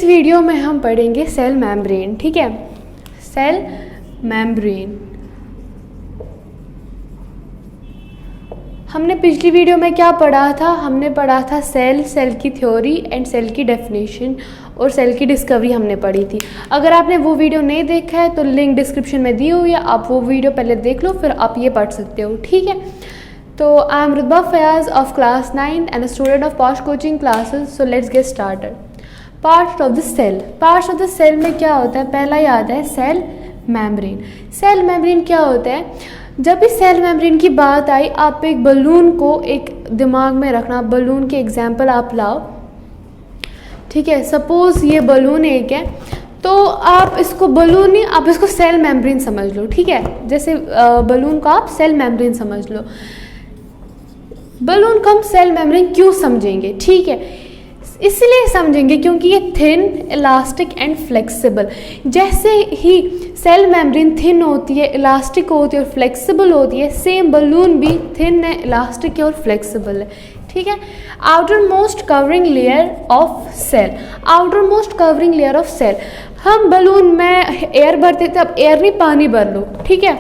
Video में हम पढ़ेंगे सेल मेम्ब्रेन। ठीक है, सेल मेम्ब्रेन। हमने पिछली वीडियो में क्या पढ़ा था? हमने पढ़ा था सेल, सेल की थ्योरी एंड सेल की डेफिनेशन और सेल की डिस्कवरी हमने पढ़ी थी। अगर आपने वो वीडियो नहीं देखा है तो लिंक डिस्क्रिप्शन में दी हुई है, आप वो वीडियो पहले देख लो, फिर आप ये पढ़ सकते हो। ठीक है, तो I am Rutba Fayaz of class 9 and student of posh coaching classes. So let's get started. Parts of the cell. Parts of the cell में क्या होता है? पहला ही आता है सेल मेम्ब्रेन। सेल मेम्ब्रेन क्या होता है? जब भी सेल मेम्ब्रेन की बात आई, आप एक बलून को एक दिमाग में रखना। बलून के एग्जाम्पल आप लाओ। ठीक है, सपोज ये बलून एक है, तो आप इसको बलून नहीं, आप इसको सेल मेम्ब्रेन समझ लो। ठीक है, जैसे बलून को आप सेल मेम्ब्रेन समझ लो। बलून को हम सेल मेम्ब्रेन क्यों समझेंगे? ठीक है, इसलिए समझेंगे क्योंकि ये थिन, इलास्टिक एंड फ्लेक्सिबल। जैसे ही सेल मेम्ब्रेन थिन होती है, इलास्टिक होती है और फ्लेक्सिबल होती है, सेम बलून भी थिन है, इलास्टिक है और फ्लेक्सिबल है। ठीक है, outermost covering layer of cell. Outermost covering layer of cell. हम बलून में एयर भरते थे, अब एयर नहीं, पानी भर लो। ठीक है,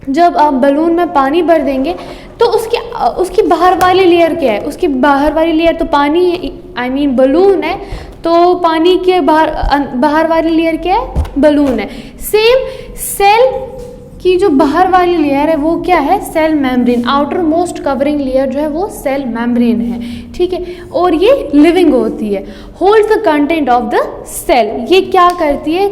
जब आप बलून में पानी भर देंगे तो उसकी बाहर वाली लेयर क्या है? उसकी बाहर वाली लेयर तो पानी है, आई मीन बलून है, तो पानी के बाहर वाली लेयर क्या है? बलून है। सेम सेल की जो बाहर वाली लेयर है वो क्या है? Cell membrane. Outermost covering layer जो है वो सेल मेम्ब्रेन है। ठीक है, और ये लिविंग होती है। Hold the content of the cell. ये क्या करती है?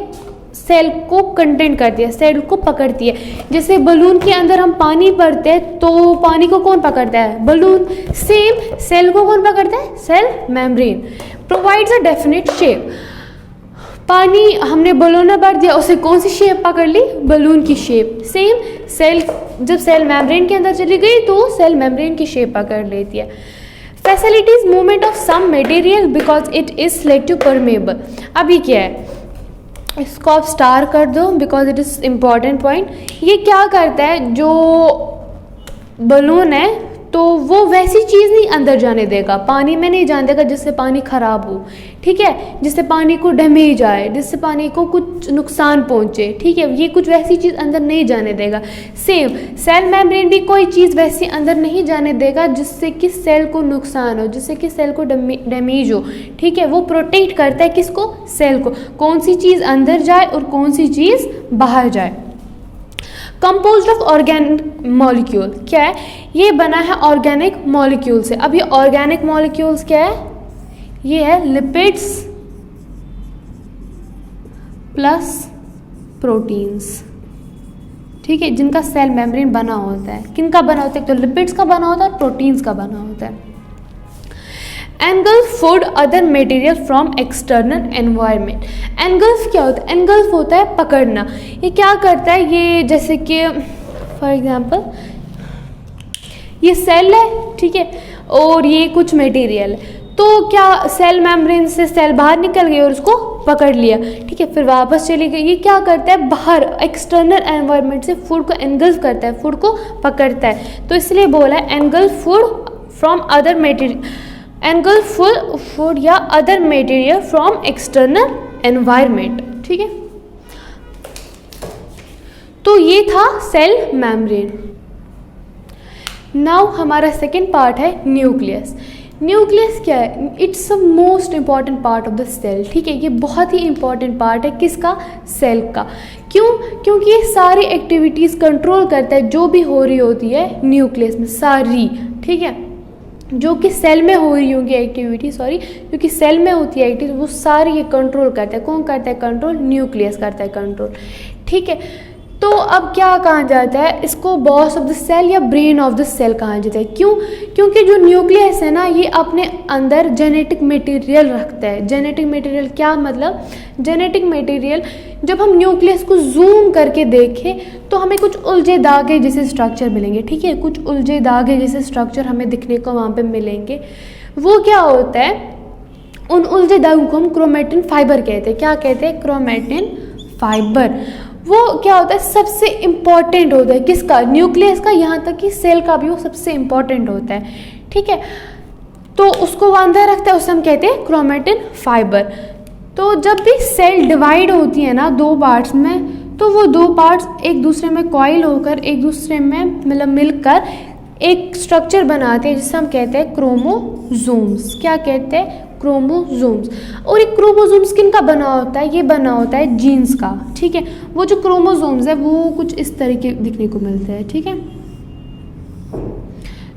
सेल को कंटेंट करती है, सेल को पकड़ती है। जैसे बलून के अंदर हम पानी भरते हैं तो पानी को कौन पकड़ता है? बलून। सेम सेल को कौन पकड़ता है? Cell membrane. Provides a definite shape. पानी हमने बलून में भर दिया, उसे कौन सी शेप पकड़ ली? बलून की शेप। सेम सेल जब सेल मेम्ब्रेन के अंदर चली गई तो सेल मेम्ब्रेन की शेप पकड़ लेती है। Facilitates movement of some material because it is selective permeable. अभी क्या है, इसको आप स्टार कर दो because it is important point. ये क्या करता है? जो बलून है तो वो वैसी चीज़ नहीं अंदर जाने देगा, पानी में नहीं जाने देगा जिससे पानी ख़राब हो। ठीक है, जिससे पानी को डैमेज आए, जिससे पानी को कुछ नुकसान पहुँचे। ठीक है, ये कुछ वैसी चीज़ अंदर नहीं जाने देगा। सेम सेल मेम्ब्रेन भी कोई चीज़ वैसी अंदर नहीं जाने देगा जिससे कि सेल को नुकसान हो, जिससे कि सेल को डैमेज हो। ठीक है, वो प्रोटेक्ट करता है किसको? सेल को। कौन सी चीज़ अंदर जाए और कौन सी चीज़ बाहर जाए। Composed of organic molecule. क्या है? ये बना है ऑर्गेनिक मॉलिक्यूल से। अब ये ऑर्गेनिक मॉलिक्यूल्स क्या है? ये है लिपिड्स प्लस प्रोटीन्स। ठीक है, जिनका सेल मेम्ब्रेन बना होता है। किनका बना होता है? तो लिपिड्स का बना होता है और प्रोटीन्स का बना होता है। Engulf food other material from external environment. Engulf क्या होता है? एनगल्फ होता है पकड़ना। ये क्या करता है? ये जैसे कि फॉर एग्जांपल ये सेल है, ठीक है, और ये कुछ मटेरियल है, तो क्या सेल मेम्ब्रेन से सेल बाहर निकल गई और उसको पकड़ लिया। ठीक है, फिर वापस चली गई। ये क्या करता है? बाहर एक्सटर्नल एनवायरनमेंट से फूड को एनगल्फ करता है, फूड को पकड़ता है। तो इसलिए बोला है engulf food from other material, engulf food या other material from external environment. ठीक है, तो ये था सेल मेम्ब्रेन। नाउ हमारा सेकेंड पार्ट है न्यूक्लियस। न्यूक्लियस क्या है? It's a most important part of the cell. ठीक है, ये बहुत ही इंपॉर्टेंट पार्ट है किसका? सेल का। क्यों? क्योंकि ये सारी एक्टिविटीज़ कंट्रोल करता है जो भी हो रही होती है न्यूक्लियस में, सारी। ठीक है, जो कि सेल में हो रही होंगी एक्टिविटी, क्योंकि सेल में होती है एक्टिविटी, वो सारी ये कंट्रोल करता है। कौन करता है कंट्रोल? न्यूक्लियस करता है कंट्रोल। ठीक है, तो अब क्या कहा जाता है? इसको बॉस ऑफ द सेल या ब्रेन ऑफ द सेल कहा जाता है। क्यों? क्योंकि जो न्यूक्लियस है ना, ये अपने अंदर जेनेटिक मटेरियल रखता है। जेनेटिक मटेरियल क्या मतलब? जेनेटिक मटेरियल जब हम न्यूक्लियस को जूम करके देखें तो हमें कुछ उलझे धागे जैसे स्ट्रक्चर मिलेंगे। ठीक है, कुछ उलझे धागे जैसे स्ट्रक्चर हमें दिखने को वहाँ पे मिलेंगे। वो क्या होता है? उन उलझे धागों को हम क्रोमेटिन फाइबर कहते हैं। क्या कहते हैं? Chromatin fibre. वो क्या होता है? सबसे इम्पॉर्टेंट होता है किसका? न्यूक्लियस का। यहाँ तक कि सेल का भी वो सबसे इम्पॉर्टेंट होता है। ठीक है, तो उसको वो अंदर रखता है, उसे हम कहते हैं क्रोमेटिन फाइबर। तो जब भी सेल डिवाइड होती है ना दो पार्ट्स में, तो वो दो पार्ट्स एक दूसरे में कॉइल होकर एक दूसरे में मतलब मिलकर एक स्ट्रक्चर बनाते हैं जिसे हम कहते हैं क्रोमोसोम्स। क्या कहते हैं? क्रोमोसोम्स। और ये क्रोमोसोम्स किन का बना होता है? ये बना होता है जीन्स का। ठीक है, वो जो क्रोमोसोम्स है वो कुछ इस तरीके दिखने को मिलते हैं। ठीक है,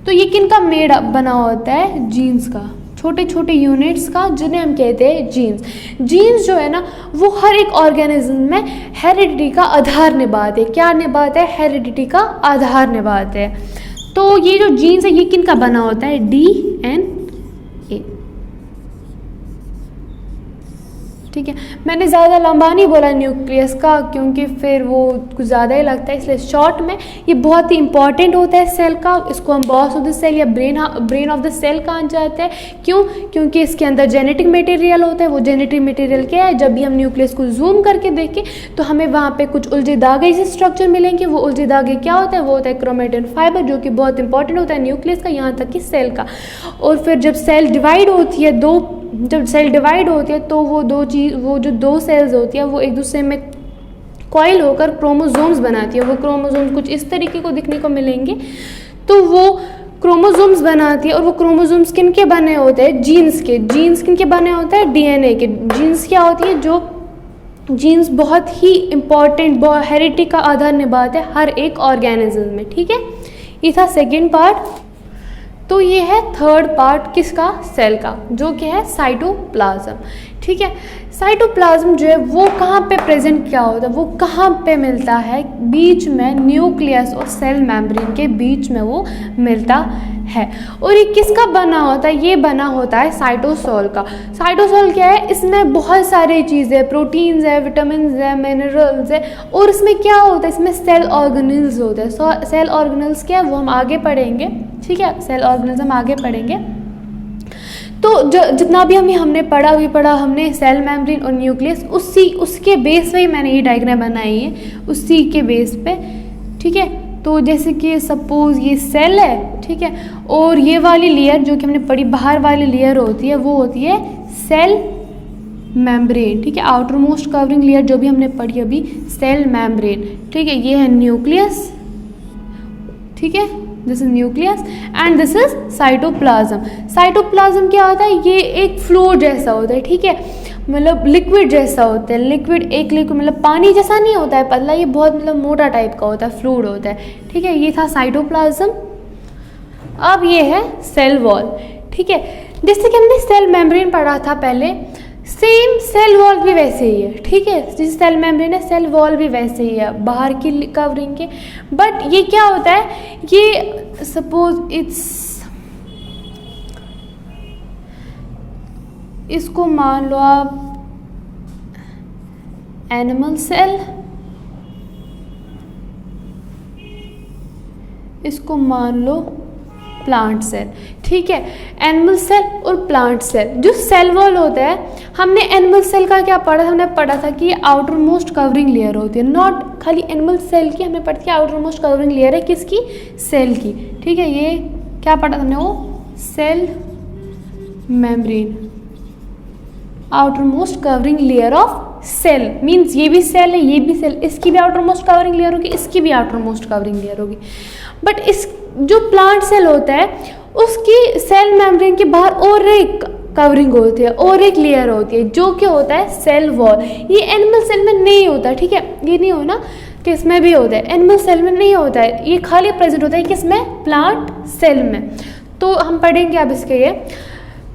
तो ये किन का बना होता है? जीन्स का, छोटे छोटे यूनिट्स का, जिन्हें हम कहते हैं जीन्स। जीन्स जो है ना वो हर एक ऑर्गेनिज्म में हेरिडिटी का आधार निभाते हैं। क्या निभाते हैं? हेरिडिटी का आधार निभाते हैं। तो ये जो जीन्स है ये किन का बना होता है? DNA। ठीक है, मैंने ज़्यादा लंबा नहीं बोला न्यूक्लियस का, क्योंकि फिर वो कुछ ज़्यादा ही लगता है, इसलिए शॉर्ट में ये बहुत ही इंपॉर्टेंट होता है सेल का। इसको हम बॉस ऑफ द सेल या ब्रेन ऑफ द सेल कहा जाता है। क्यों? क्योंकि इसके अंदर जेनेटिक मटेरियल होता है। वो जेनेटिक मटेरियल क्या है? जब भी हम न्यूक्लियस को जूम करके देखें तो हमें वहाँ पे कुछ उलझे धागे जैसे स्ट्रक्चर मिलेंगे। वो उलझे धागे क्या होता है? वो होता है क्रोमेटिन फाइबर, जो कि बहुत इंपॉर्टेंट होता है न्यूक्लियस का, यहाँ तक कि सेल का। और फिर जब सेल डिवाइड होती है तो वो जो दो सेल्स होती है वो एक दूसरे में कॉइल होकर क्रोमोसोम्स बनाती है। वो क्रोमोसोम्स कुछ इस तरीके को दिखने को मिलेंगे। तो वो क्रोमोसोम्स बनाती है, और वो क्रोमोसोम्स किन के बने होते हैं? जीन्स के। जीन्स किन के बने होते हैं? DNA के। जीन्स क्या होती है? जो जीन्स बहुत ही इंपॉर्टेंट हेरिडिटी का आधार निभाते हैं हर एक ऑर्गेनिज्म में। ठीक है, ये था सेकेंड पार्ट। तो ये है थर्ड पार्ट किसका? सेल का, जो कि है साइटोप्लाज्म। ठीक है, साइटोप्लाज्म जो है वो कहाँ पे प्रेजेंट क्या होता है? वो कहाँ पे मिलता है? बीच में न्यूक्लियस और सेल मेम्ब्रेन के बीच में वो मिलता है। और ये किसका बना होता है? ये बना होता है साइटोसोल का। साइटोसोल क्या है? इसमें बहुत सारी चीज़ें, प्रोटीन्स है, विटामिन है, मिनरल्स है, और इसमें क्या होता है? इसमें सेल ऑर्गेनल्स होते हैं। सेल ऑर्गेनल्स क्या है वो हम आगे पढ़ेंगे। ठीक है, सेल ऑर्गेनल्स हम आगे पढ़ेंगे। तो जितना भी हमने पढ़ा हमने सेल मेम्ब्रेन और न्यूक्लियस, उसके बेस पे ही मैंने ये डायग्राम बनाई है, उसी के बेस पे। ठीक है, तो जैसे कि सपोज ये सेल है। ठीक है, और ये वाली लेयर जो कि हमने पढ़ी बाहर वाली लेयर होती है वो होती है सेल मेम्ब्रेन। ठीक है, आउटर मोस्ट कवरिंग लेयर जो भी हमने पढ़ी अभी, सेल मेम्ब्रेन। ठीक है, ये है न्यूक्लियस। ठीक है, this is nucleus and this is cytoplasm. Cytoplasm क्या होता है? ये एक फ्लूइड जैसा होता है। ठीक है, मतलब लिक्विड जैसा होता है। लिक्विड मतलब पानी जैसा नहीं होता है पतला, ये बहुत मतलब मोटा टाइप का होता है, फ्लूइड होता है। ठीक है, ये था साइटोप्लाज्म। अब ये है सेल वॉल। ठीक है, जैसे कि हमने सेल मेम्ब्रेन पढ़ा था पहले, सेम सेल वॉल भी वैसे ही है। ठीक है, जैसे सेल मेम्ब्रेन है सेल वॉल भी वैसे ही है, बाहर की कवरिंग के। बट ये क्या होता है? ये सपोज इसको मान लो आप एनिमल सेल, इसको मान लो प्लांट सेल। ठीक है, एनिमल सेल और प्लांट सेल। जो सेल वॉल होता है, हमने एनिमल सेल का क्या पढ़ा? हमने पढ़ा था कि ये आउटर मोस्ट कवरिंग लेयर होती है। नॉट खाली एनिमल सेल की, हमने पढ़ा था आउटर मोस्ट कवरिंग लेयर है किसकी? सेल की। ठीक है, ये क्या पढ़ा हमने? वो cell membrane, outermost covering layer of cell. Means ये भी सेल है, ये भी सेल, इसकी भी आउटर मोस्ट कवरिंग लेयर होगी, इसकी भी आउटर मोस्ट कवरिंग लेयर होगी। बट इस जो प्लांट सेल होता है उसकी सेल मेम्ब्रेन के बाहर और एक कवरिंग होती है, और एक लेयर होती है, जो कि होता है सेल वॉल। ये एनिमल सेल में नहीं होता। ठीक है, ये नहीं हो ना कि इसमें भी होता है, एनिमल सेल में नहीं होता है, ये खाली प्रेजेंट होता है किसमें? प्लांट सेल में। तो हम पढ़ेंगे अब इसके ये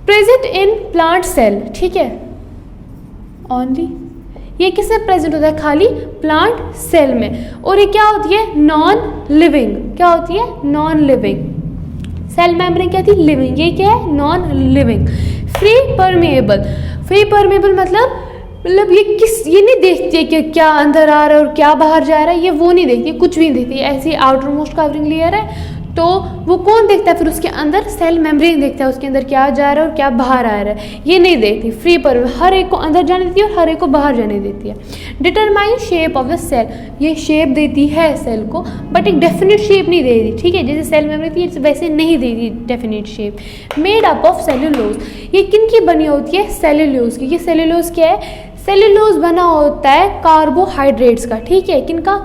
प्रेजेंट इन प्लांट सेल। ठीक है, ओनली ये किससे प्रेजेंट होता है? खाली प्लांट सेल में। और ये क्या होती है? Non living. क्या होती है? Non living. सेल मेम्ब्रेन क्या थी? लिविंग। ये क्या है? Non living. Free permeable. Free permeable मतलब ये नहीं देखती है कि क्या अंदर आ रहा है और क्या बाहर जा रहा है, ये वो नहीं देखती, कुछ भी नहीं देखती। ऐसी आउटर मोस्ट कवरिंग लेयर है, तो वो कौन देखता है फिर उसके अंदर? सेल मेम्ब्रेन देखता है उसके अंदर क्या जा रहा है और क्या बाहर आ रहा है। ये नहीं देखती, फ्री पर हर एक को अंदर जाने देती है और हर एक को बाहर जाने देती है। Determine shape of the cell, ये शेप देती है सेल को, बट एक डेफिनेट शेप नहीं देती, ठीक है, जैसे सेल मेम्ब्रेन थी वैसे नहीं देती definite shape. Made up of cellulose, ये किन की बनी होती है? सेल्यूलोज की। ये सेल्यूलोज क्या है? सेल्यूलोज बना होता है कार्बोहाइड्रेट्स का, ठीक है, किनका?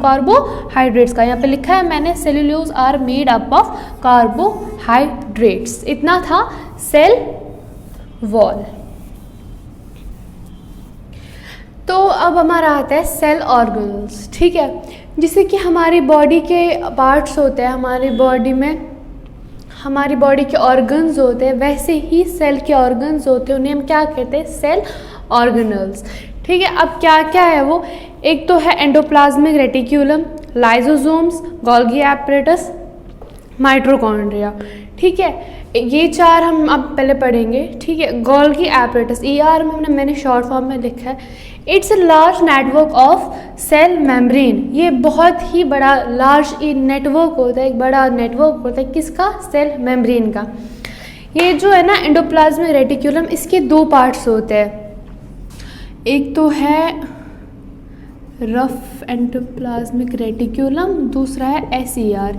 कार्बोहाइड्रेट्स का। यहाँ पे लिखा है मैंने cellulose are made up of carbohydrates. इतना था सेल वॉल। तो अब हमारा आता है सेल ऑर्गन्स, ठीक है, जिससे कि हमारी बॉडी के पार्ट्स होते हैं, हमारी बॉडी में हमारी बॉडी के ऑर्गन्स होते हैं, वैसे ही सेल के ऑर्गन्स होते हैं, उन्हें हम क्या कहते हैं? सेल ऑर्गेनल्स, ठीक है। अब क्या क्या है वो? एक तो है endoplasmic reticulum, lysosomes, Golgi apparatus, mitochondria, ठीक है। ये चार हम अब पहले पढ़ेंगे, ठीक है। गोल्गी एपरेटस, ER में मैंने शॉर्ट फॉर्म में लिखा है। It's a large network of cell membrane, ये बहुत ही बड़ा लार्ज नेटवर्क होता है, एक बड़ा नेटवर्क होता है किसका? सेल मेम्ब्रेन का। ये जो है ना एंडोप्लाज्मिक रेटिक्यूलम, इसके दो पार्ट्स होते हैं, एक तो है रफ एंडोप्लाज्मिक रेटिक्यूलम, दूसरा है SER।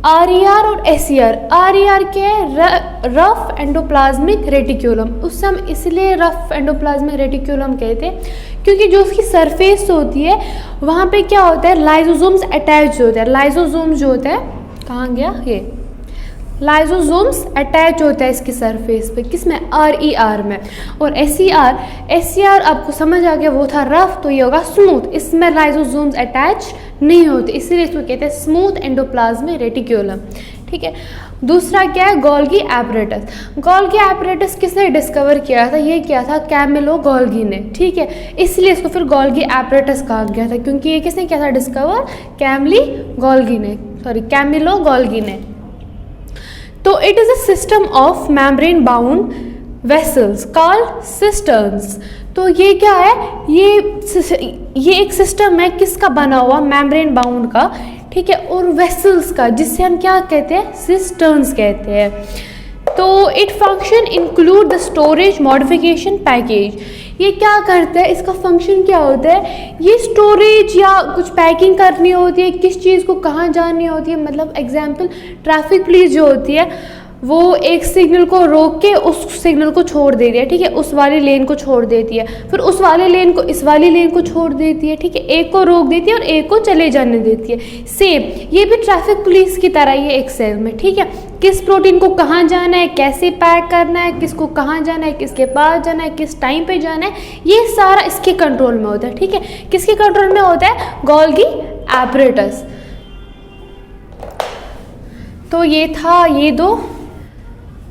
RER और SER, RER क्या है? Rough endoplasmic reticulum. उससे हम इसलिए रफ एंडोप्लाज्मिक रेटिक्यूलम कहते हैं क्योंकि जो उसकी सरफेस होती है वहाँ पे क्या होता है? लाइसोसोम्स अटैच होते हैं। लाइसोसोम जो होता है, कहाँ गया ये? लाइसोसोम्स अटैच होता है इसकी सरफेस पे, किसमें? RER में। और SER आपको समझ आ गया, वो था रफ, तो ये होगा स्मूथ, इसमें लाइसोसोम्स अटैच नहीं होते, इसीलिए इसको कहते हैं स्मूथ एंडोप्लाज्मिक रेटिक्यूलम, ठीक है। दूसरा क्या है? Golgi apparatus. गोल्गी एपरेटस किसने डिस्कवर किया था? ये किया था कैमिलो गोल्गी ने, ठीक है, इसलिए इसको फिर गोल्गी एपरेटस कहा गया था, क्योंकि ये किसने किया था डिस्कवर? कैमिलो गोल्गी ने। तो it is a system of membrane bound vesicles called cisterns. तो ये क्या है? ये एक सिस्टम है, किसका बना हुआ? मेम्ब्रेन बाउंड का, ठीक है, और वेसल्स का, जिससे हम क्या कहते हैं? सिस्टर्न्स कहते हैं। तो it function include the storage, modification, package. ये क्या करता है? इसका फंक्शन क्या होता है? ये स्टोरेज या कुछ पैकिंग करनी होती है, किस चीज़ को कहाँ जानी होती है, मतलब एग्जाम्पल ट्रैफिक पुलिस जो होती है वो एक सिग्नल को रोक के उस सिग्नल को छोड़ देती है, ठीक है, उस वाली लेन को छोड़ देती है, फिर उस वाले लेन को इस वाली लेन को छोड़ देती है, ठीक है, एक को रोक देती है और एक को चले जाने देती है। सेम ये भी ट्रैफिक पुलिस की तरह ही है एक सेल में, ठीक है, किस प्रोटीन को कहाँ जाना है, कैसे पैक करना है, किसको कहाँ जाना है, किसके पास जाना है, किस टाइम पे जाना है, ये सारा इसके कंट्रोल में होता है, ठीक है। किसके कंट्रोल में होता है? Golgi apparatus. तो ये था ये दो।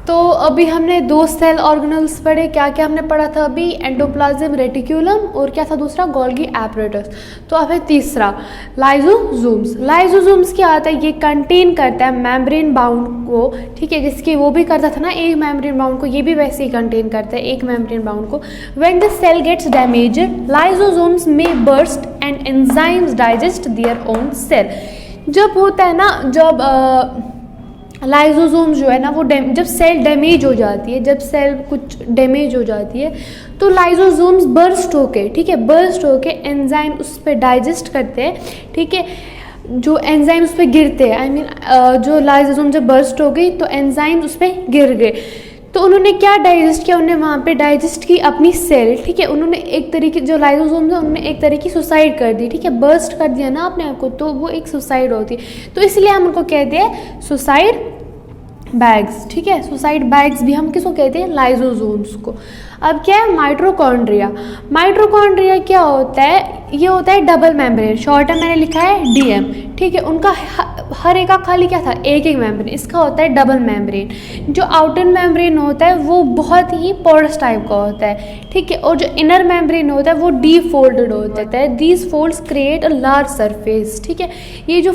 तो अभी हमने दो सेल ऑर्गेनल्स पढ़े, क्या क्या हमने पढ़ा था अभी? एंडोप्लाज्म रेटिक्यूलम और क्या था दूसरा? Golgi apparatus. तो अब है तीसरा लाइसोसोम्स। लाइसोसोम्स क्या आता है? ये कंटेन करता है मेम्ब्रेन बाउंड को, ठीक है, जिसके वो भी करता था ना एक मेम्ब्रेन बाउंड को, ये भी वैसे ही कंटेन करता है एक मेम्ब्रेन बाउंड को। When the cell gets damaged lysosomes may burst and enzymes digest their own cell. जब होता है ना, जब लाइसोसोम जो है ना वो जब सेल डैमेज हो जाती है, जब सेल कुछ डैमेज हो जाती है तो लाइसोसोम्स बर्स्ट होके, ठीक है, बर्स्ट होके एंजाइम उस पर डाइजेस्ट करते हैं, ठीक है, जो एंजाइम उस पर गिरते हैं, जो लाइसोसोम जब बर्स्ट हो गई तो एंजाइम उस पर गिर गए, तो उन्होंने क्या डाइजेस्ट किया? उन्होंने वहाँ पे डाइजेस्ट की अपनी सेल, ठीक है, उन्होंने एक तरीके जो लाइसोसोम है उन्होंने एक तरीके की सुसाइड कर दी, ठीक है, बर्स्ट कर दिया ना अपने आप को, तो वो एक सुसाइड होती है, तो इसलिए हम उनको कहते हैं सुसाइड बैग्स, ठीक है, सुसाइड बैग्स भी हम किसको कहते हैं? लाइसोसोम्स को। अब क्या है? माइटोकॉन्ड्रिया। माइटोकॉन्ड्रिया क्या होता है? ये होता है डबल मेम्ब्रेन, शॉर्ट में मैंने लिखा है DM, ठीक है, उनका हर एक का खाली क्या था? एक एक मेम्ब्रेन, इसका होता है डबल मेम्ब्रेन। जो आउटर मेम्ब्रेन होता है वो बहुत ही पोरस टाइप का होता है, ठीक है, और जो इनर मेम्ब्रेन होता है वो डीप फोल्डेड होता है। These folds create a large surface, ठीक है, ये जो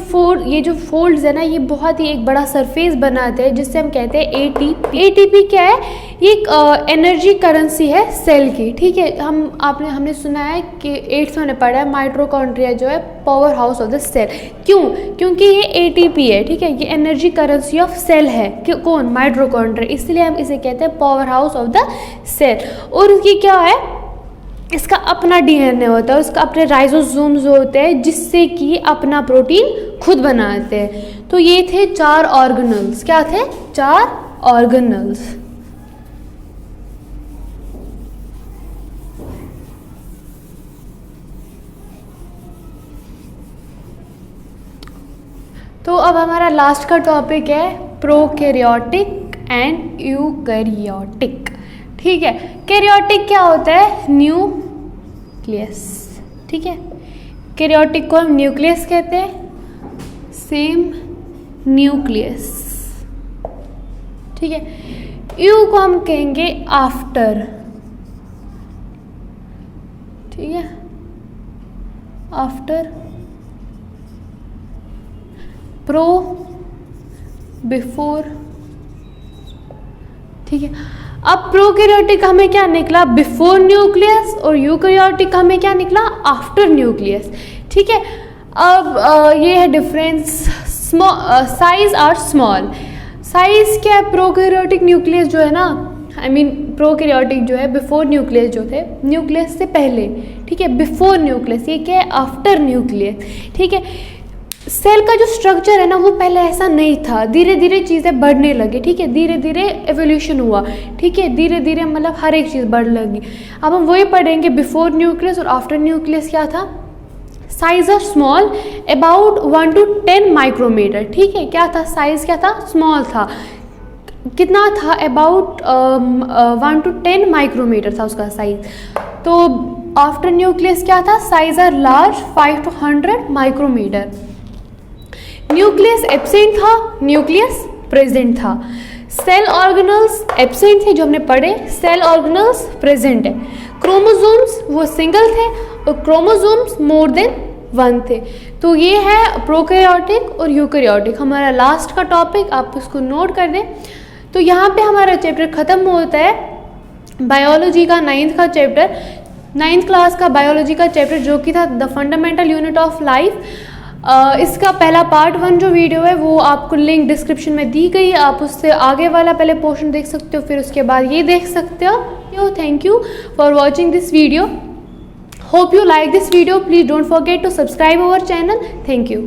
फोल्ड्स है ना ये बहुत ही एक बड़ा सरफेस बनाते हैं, जिससे हम कहते हैं ATP। ATP क्या है? ये एक एनर्जी करेंसी है सेल की, ठीक है। हमने सुना है कि 8th में पढ़ा है माइटोकॉन्ड्रिया जो है powerhouse of the cell. क्यों? क्योंकि ये एटीपी है, ठीक है, ये एनर्जी करेंसी ऑफ सेल है। कौन? माइटोकॉन्ड्रिया, इसलिए हम इसे कहते हैं powerhouse of the cell. और ये क्या है, इसका अपना डीएनए होता है, उसका अपने राइजोसोम्स होते हैं जिससे कि अपना प्रोटीन खुद बनाते हैं। तो ये थे 4 ऑर्गेनल्स। क्या थे? 4 ऑर्गेनल्स। तो अब हमारा लास्ट का टॉपिक है प्रोकैरियोटिक एंड यूकैरियोटिक, ठीक है। कैरियोटिक क्या होता है? न्यूक्लियस, ठीक है। कैरियोटिक को हम न्यूक्लियस कहते हैं, सेम न्यूक्लियस, ठीक है। यू को हम कहेंगे आफ्टर, ठीक है, आफ्टर। प्रो, बिफोर, ठीक है। अब प्रोकैरियोटिक हमें क्या निकला? बिफोर न्यूक्लियस, और यूकैरियोटिक हमें क्या निकला? आफ्टर न्यूक्लियस, ठीक है। अब ये है डिफरेंस, साइज और स्मॉल। साइज क्या है? प्रोकैरियोटिक न्यूक्लियस जो है ना, प्रोकैरियोटिक जो है बिफोर न्यूक्लियस जो थे, न्यूक्लियस से पहले, ठीक है। बिफोर न्यूक्लियस, ये क्या है? आफ्टर न्यूक्लियस, ठीक है। सेल का जो स्ट्रक्चर है ना, वो पहले ऐसा नहीं था, धीरे धीरे चीज़ें बढ़ने लगी, ठीक है, धीरे धीरे एवोल्यूशन हुआ, ठीक है, धीरे धीरे मतलब हर एक चीज़ बढ़ लगी। अब हम वही पढ़ेंगे, बिफोर न्यूक्लियस और आफ्टर न्यूक्लियस क्या था? Size of small, about 1 to 10 micrometre, ठीक है। क्या था? साइज क्या था? स्मॉल था। कितना था? अबाउट 1 to 10 माइक्रोमीटर था उसका साइज। तो आफ्टर न्यूक्लियस क्या था? Size are large, 5 to 100 micrometre. Nucleus absent था, न्यूक्लियस प्रेजेंट था। सेल ऑर्गेनल्स एब्सेंट थे जो हमने पढ़े, सेल ऑर्गेनल्स प्रेजेंट है। क्रोमोसोम्स वो सिंगल थे और क्रोमोसोम्स मोर देन 1 थे। तो ये है प्रोकैरियोटिक और यूकैरियोटिक, हमारा लास्ट का टॉपिक, आप इसको नोट कर दें। तो यहाँ पे हमारा चैप्टर ख़त्म होता है बायोलॉजी का 9th का चैप्टर, 9th क्लास का बायोलॉजी का चैप्टर जो कि था the fundamental unit of life. इसका पहला पार्ट 1 जो वीडियो है वो आपको लिंक डिस्क्रिप्शन में दी गई है, आप उससे आगे वाला पहले पोर्शन देख सकते हो, फिर उसके बाद ये देख सकते हो। Thank you for watching this video, hope you like this video, please don't forget to subscribe our channel. Thank you.